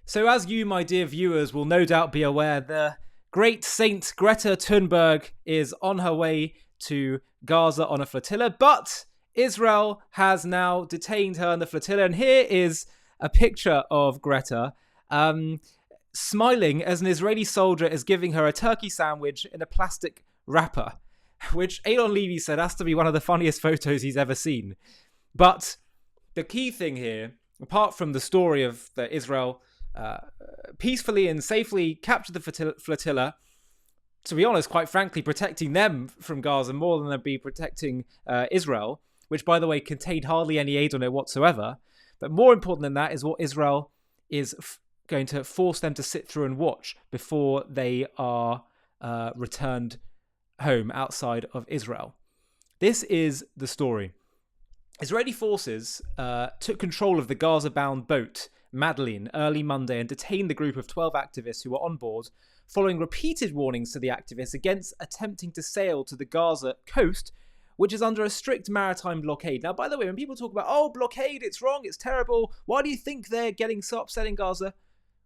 So as you, my dear viewers, will no doubt be aware, the great Saint Greta Thunberg is on her way to Gaza on a flotilla, but Israel has now detained her on the flotilla. And here is a picture of Greta smiling as an Israeli soldier is giving her a turkey sandwich in a plastic wrapper, which Elon Levy said has to be one of the funniest photos he's ever seen. But the key thing here, apart from the story of that Israel peacefully and safely captured the flotilla, to be honest, quite frankly, protecting them from Gaza more than they'd be protecting Israel, which, by the way, contained hardly any aid on it whatsoever. But more important than that is what Israel is going to force them to sit through and watch before they are returned home outside of Israel. This is the story. Israeli forces took control of the Gaza-bound boat Madeleine early Monday and detained the group of 12 activists who were on board, following repeated warnings to the activists against attempting to sail to the Gaza coast, which is under a strict maritime blockade. Now, by the way, when people talk about, oh, blockade, it's wrong, it's terrible, why do you think they're getting so upset in Gaza?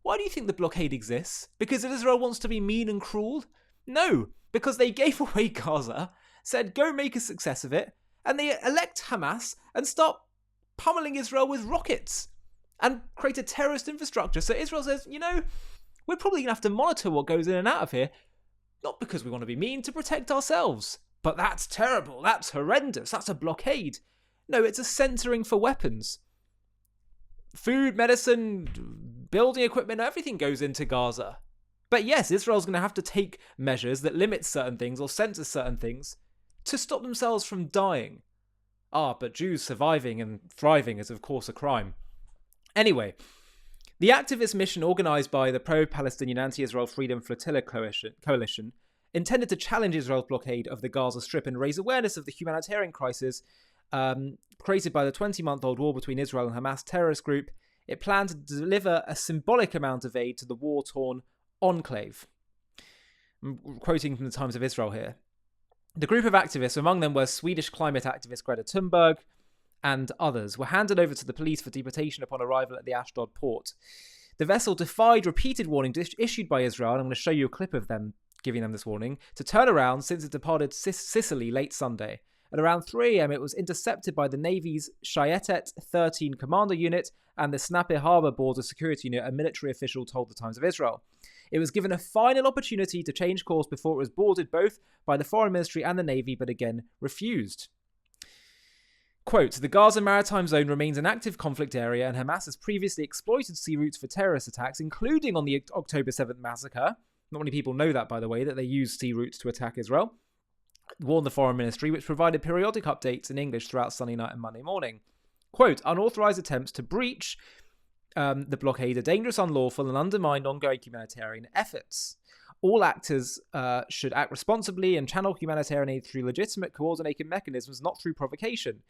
Why do you think the blockade exists? Because Israel wants to be mean and cruel? No, because they gave away Gaza, said go make a success of it, and they elect Hamas and start pummeling Israel with rockets and create a terrorist infrastructure. So Israel says, we're probably going to have to monitor what goes in and out of here, not because we want to be mean, to protect ourselves. But that's terrible, that's horrendous, that's a blockade. No, it's a centering for weapons. Food, medicine, building equipment, everything goes into Gaza. But yes, Israel's going to have to take measures that limit certain things or censor certain things to stop themselves from dying. But Jews surviving and thriving is of course a crime. Anyway, the activist mission organised by the pro-Palestinian Anti-Israel Freedom Flotilla Coalition intended to challenge Israel's blockade of the Gaza Strip and raise awareness of the humanitarian crisis created by the 20-month-old war between Israel and Hamas terrorist group. It planned to deliver a symbolic amount of aid to the war-torn enclave. I'm quoting from the Times of Israel here. The group of activists, among them were Swedish climate activist Greta Thunberg and others, were handed over to the police for deportation upon arrival at the Ashdod port. The vessel defied repeated warnings issued by Israel, and I'm going to show you a clip of them giving them this warning, to turn around since it departed Sicily late Sunday. At around 3 a.m, it was intercepted by the Navy's Shayetet 13 Commander Unit and the Snape Harbour Border Security Unit, a military official told the Times of Israel. It was given a final opportunity to change course before it was boarded both by the Foreign Ministry and the Navy, but again refused. Quote, the Gaza maritime zone remains an active conflict area, and Hamas has previously exploited sea routes for terrorist attacks, including on the October 7th massacre. Not many people know that, by the way, that they used sea routes to attack Israel. Warned the Foreign Ministry, which provided periodic updates in English throughout Sunday night and Monday morning. Quote, unauthorized attempts to breach the blockade are dangerous, unlawful, and undermine ongoing humanitarian efforts. All actors should act responsibly and channel humanitarian aid through legitimate coordinated mechanisms, not through provocation.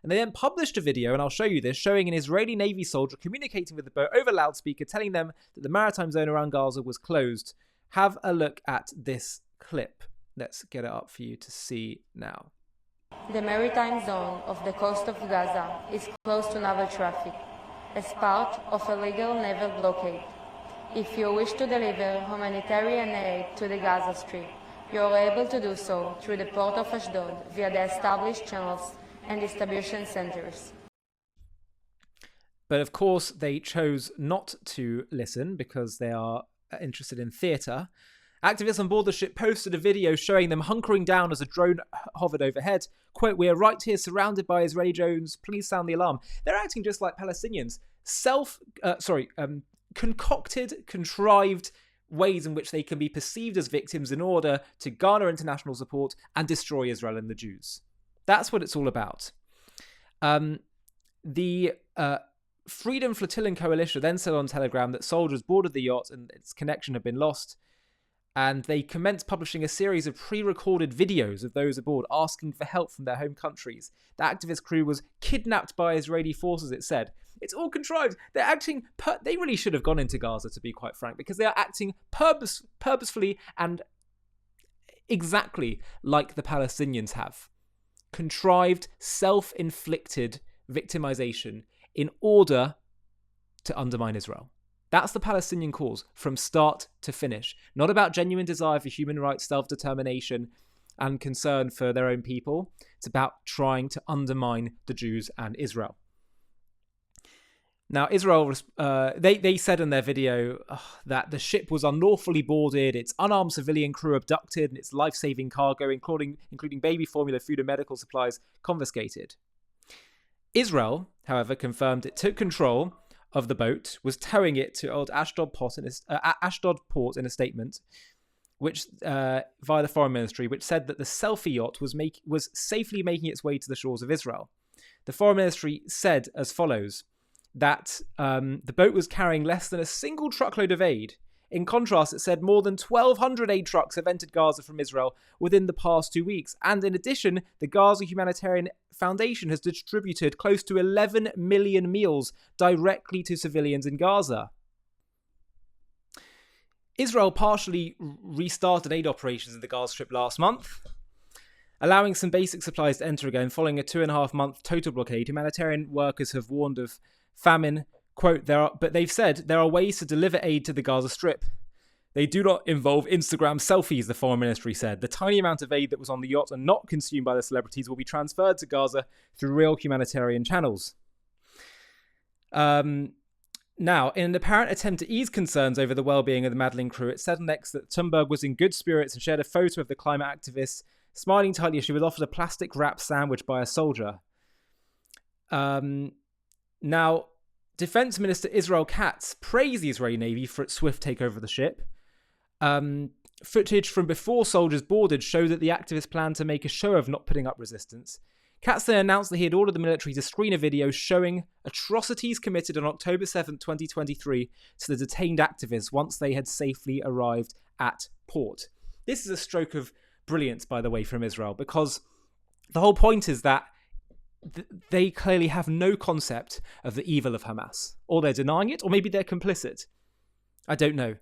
And they then published a video, and I'll show you this, showing an Israeli Navy soldier communicating with the boat over loudspeaker, telling them that the maritime zone around Gaza was closed. Have a look at this clip. Let's get it up for you to see now. The maritime zone of the coast of Gaza is closed to naval traffic as part of a legal naval blockade. If you wish to deliver humanitarian aid to the Gaza Strip, you are able to do so through the port of Ashdod via the established channels and distribution centers. But of course, they chose not to listen because they are interested in theatre. Activists on board the ship posted a video showing them hunkering down as a drone hovered overhead. Quote, we are right here surrounded by Israeli drones. Please sound the alarm. They're acting just like Palestinians. Concocted, contrived ways in which they can be perceived as victims in order to garner international support and destroy Israel and the Jews. That's what it's all about. The Freedom Flotilla Coalition then said on Telegram that soldiers boarded the yacht and its connection had been lost. And they commenced publishing a series of pre-recorded videos of those aboard asking for help from their home countries. The activist crew was kidnapped by Israeli forces, it said. It's all contrived. They're acting... They really should have gone into Gaza, to be quite frank, because they are acting purposefully and exactly like the Palestinians have. Contrived, self-inflicted victimization in order to undermine Israel. That's the Palestinian cause from start to finish. Not about genuine desire for human rights, self-determination, and concern for their own people. It's about trying to undermine the Jews and Israel. Now, Israel, they said in their video that the ship was unlawfully boarded, its unarmed civilian crew abducted, and its life-saving cargo, including baby formula, food and medical supplies, confiscated. Israel, however, confirmed it took control of the boat, was towing it to Old Ashdod port in a statement, which via the foreign ministry, which said that the selfie yacht was safely making its way to the shores of Israel. The foreign ministry said as follows, that the boat was carrying less than a single truckload of aid. In contrast, it said more than 1,200 aid trucks have entered Gaza from Israel within the past 2 weeks. And in addition, the Gaza Humanitarian Foundation has distributed close to 11 million meals directly to civilians in Gaza. Israel partially restarted aid operations in the Gaza Strip last month, allowing some basic supplies to enter again following a 2.5-month total blockade. Humanitarian workers have warned of famine. Quote, but they've said there are ways to deliver aid to the Gaza Strip. They do not involve Instagram selfies, the foreign ministry said. The tiny amount of aid that was on the yacht and not consumed by the celebrities will be transferred to Gaza through real humanitarian channels. Now, in an apparent attempt to ease concerns over the well-being of the Madeleine crew, it said next that Thunberg was in good spirits and shared a photo of the climate activist smiling tightly as she was offered a plastic wrap sandwich by a soldier. Now, Defense Minister Israel Katz praised the Israeli Navy for its swift takeover of the ship. Footage from before soldiers boarded showed that the activists planned to make a show of not putting up resistance. Katz then announced that he had ordered the military to screen a video showing atrocities committed on October 7, 2023 to the detained activists once they had safely arrived at port. This is a stroke of brilliance, by the way, from Israel, because the whole point is that they clearly have no concept of the evil of Hamas. Or they're denying it, or maybe they're complicit. I don't know.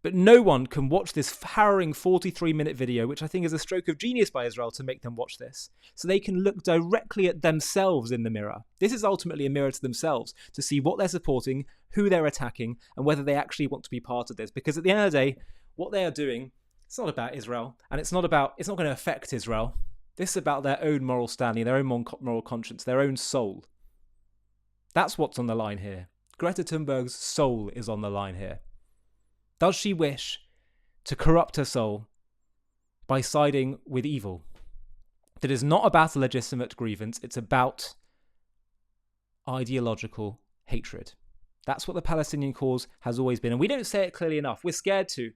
But no one can watch this harrowing 43-minute video, which I think is a stroke of genius by Israel to make them watch this, so they can look directly at themselves in the mirror. This is ultimately a mirror to themselves, to see what they're supporting, who they're attacking, and whether they actually want to be part of this. Because at the end of the day, what they are doing, it's not about Israel, and it's not going to affect Israel. This is about their own moral standing, their own moral conscience, their own soul. That's what's on the line here. Greta Thunberg's soul is on the line here. Does she wish to corrupt her soul by siding with evil? That is not about a legitimate grievance, it's about ideological hatred. That's what the Palestinian cause has always been. And we don't say it clearly enough. We're scared to.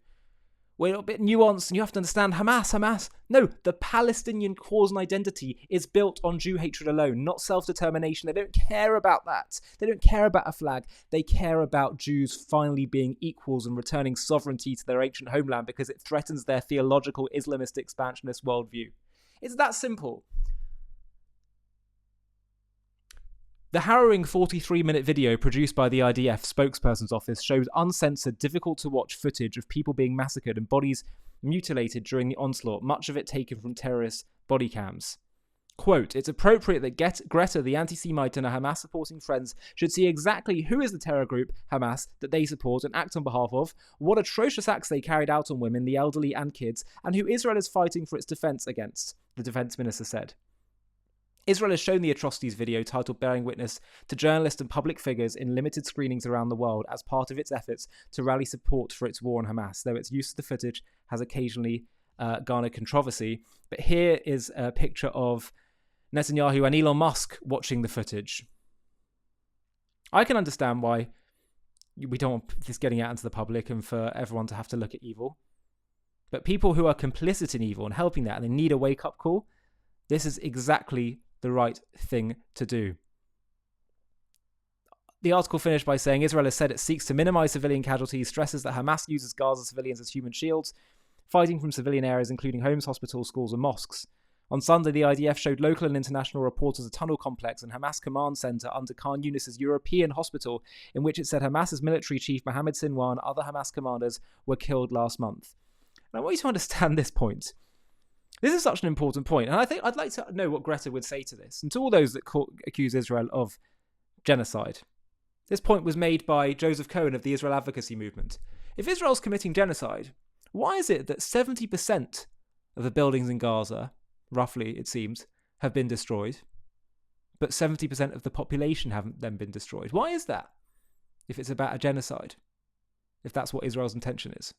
We're a bit nuanced, and you have to understand Hamas. No, the Palestinian cause and identity is built on Jew hatred alone, not self-determination. They don't care about that. They don't care about a flag. They care about Jews finally being equals and returning sovereignty to their ancient homeland because it threatens their theological Islamist expansionist worldview. It's that simple. The harrowing 43-minute video produced by the IDF spokesperson's office shows uncensored, difficult-to-watch footage of people being massacred and bodies mutilated during the onslaught, much of it taken from terrorist body cams. Quote, it's appropriate that Greta, the anti-Semite, and her Hamas-supporting friends should see exactly who is the terror group, Hamas, that they support and act on behalf of, what atrocious acts they carried out on women, the elderly, and kids, and who Israel is fighting for its defense against, the defense minister said. Israel has shown the atrocities video titled Bearing Witness to journalists and public figures in limited screenings around the world as part of its efforts to rally support for its war on Hamas, though its use of the footage has occasionally garnered controversy. But here is a picture of Netanyahu and Elon Musk watching the footage. I can understand why we don't want this getting out into the public and for everyone to have to look at evil. But people who are complicit in evil and helping that, and they need a wake-up call, this is exactly the right thing to do. The article finished by saying Israel has said it seeks to minimize civilian casualties, stresses that Hamas uses Gaza civilians as human shields, fighting from civilian areas including homes, hospitals, schools and mosques. On Sunday, the IDF showed local and international reporters a tunnel complex and Hamas command center under Khan Yunis's European hospital, in which it said Hamas's military chief Mohammed Sinwar and other Hamas commanders were killed last month. And I want you to understand this point. This is such an important point, and I think I'd like to know what Greta would say to this, and to all those that accuse Israel of genocide. This point was made by Joseph Cohen of the Israel Advocacy Movement. If Israel's committing genocide, why is it that 70% of the buildings in Gaza, roughly it seems, have been destroyed, but 70% of the population haven't then been destroyed? Why is that, if it's about a genocide, if that's what Israel's intention is?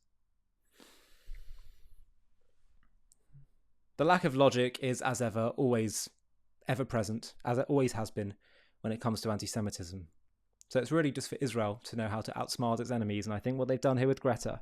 The lack of logic is, as ever, always ever present, as it always has been when it comes to anti-Semitism. So it's really just for Israel to know how to outsmart its enemies, and I think what they've done here with Greta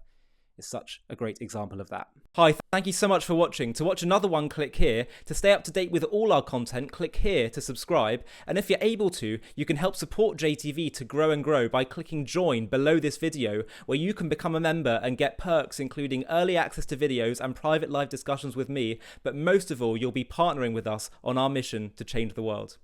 is such a great example of that. Hi, thank you so much for watching. To watch another one, click here. To stay up to date with all our content, click here to subscribe. And if you're able to, you can help support JTV to grow and grow by clicking join below this video, where you can become a member and get perks including early access to videos and private live discussions with me. But most of all, you'll be partnering with us on our mission to change the world.